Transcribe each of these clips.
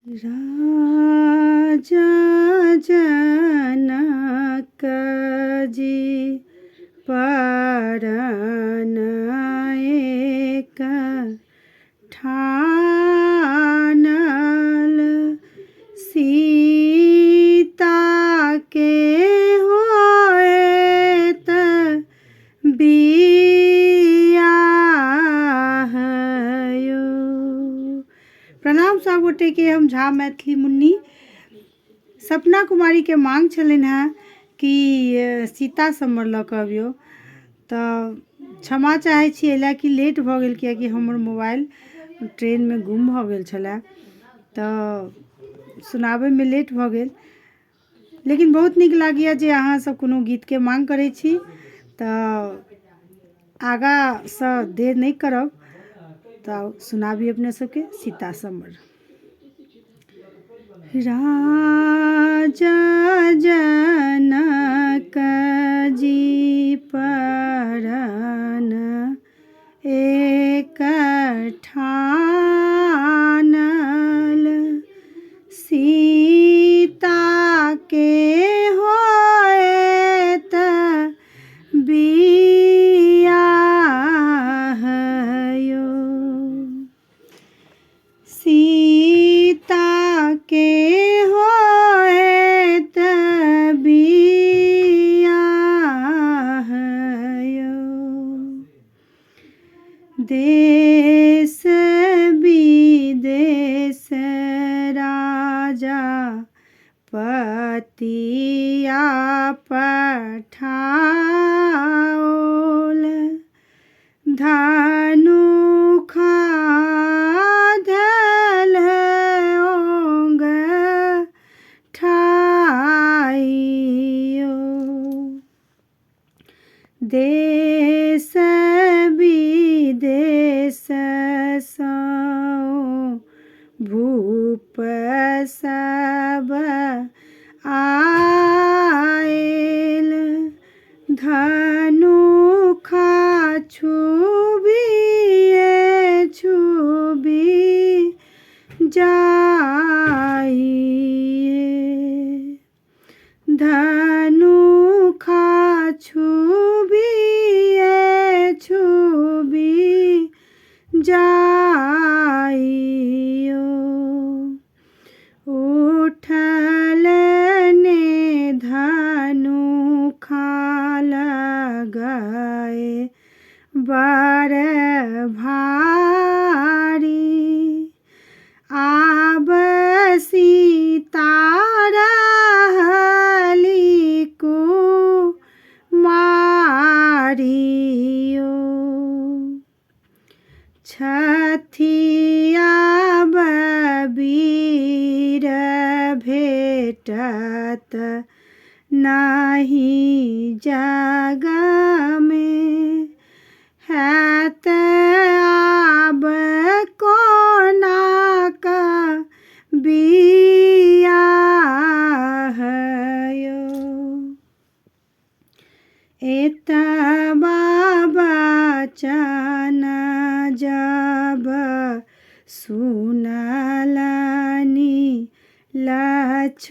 राजा जनक जी परन एक ठानल, सीता के होएत बियाह यो। प्रणाम सब गोटे के। हम झा मैथिली मुन्नी। सपना कुमारी के मांग छलन है कि सीता समर लऽ कऽ अबियौ, तऽ क्षमा चाहै छी एहि लए कि लेट भऽ गेल, कियाकि हमर मोबाइल ट्रेन में गुम भऽ गेल छलै, तऽ सुनाबैमे लेट भऽ गेल। लेकिन बहुत नीक लागैए जे अहाँ सब कोनो गीत के मांग करै छी, तऽ आगाँसँ देर नहीं करब, तऽ सुनाबी अपने सबके सीता समर। राजा जनक जी परन एक ठानल, सीता के होएत बियाह यो। सीता के होएत बियाह यो। देश विदेश राजा पतिया पठाओल, धनुखा धल ओंग ठाइयो। देश विदेश सौ भूप सब आएल, धनुखा छुबिए छुबी जाइए। धनुखा छुबिए छुबी जाइयो। उठल ने धनुखा लगाए बड़ भारी, आब सीता रहली कुमारियो। छथिया वीर भेटत नहीं जग में, हैत आब कोना का बियाह यो। एतबा बचन जब सुनलनि लक्ष्मण,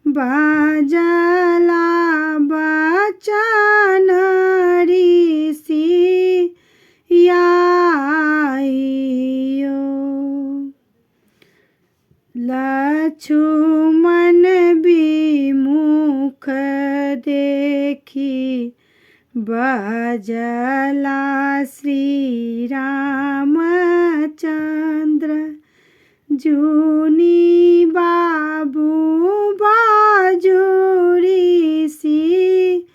बाजला बचन ऋषियाइयो। लक्ष्मण विमुख देखी बजला श्री रामचंद्र, जूनी बाबू बाजुरी सियाइयो।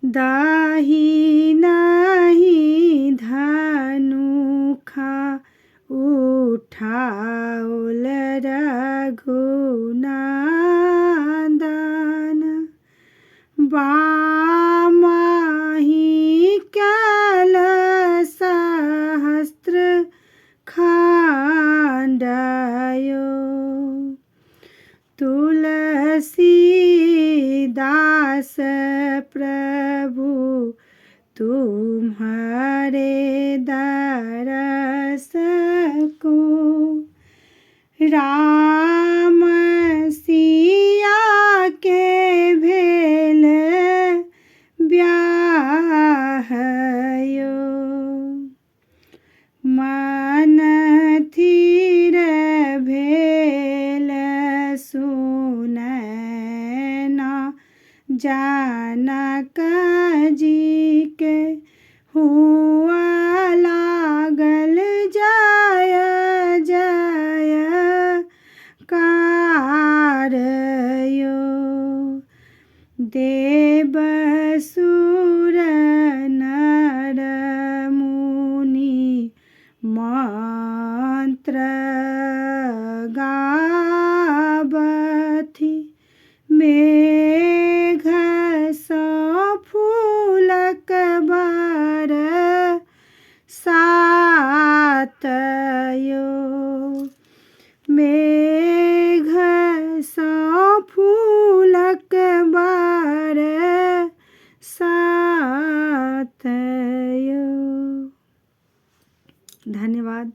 दाही नहीं धनुखा उठाओल रघुनंदन, बामाही कैल सहस्त्र खंडयो। तुलसीदास प्रभु तुम्हारे राम सिया के भेल ब्याह यो मन थीर भेल सुनैना जानक जी के हुआ लागल जय जय कार यो देव सुर नर मुनि मंत्र गावथि मेघ सँ फूलक बर सात यो मेघ सँ फूलक बर सात यो। धन्यवाद।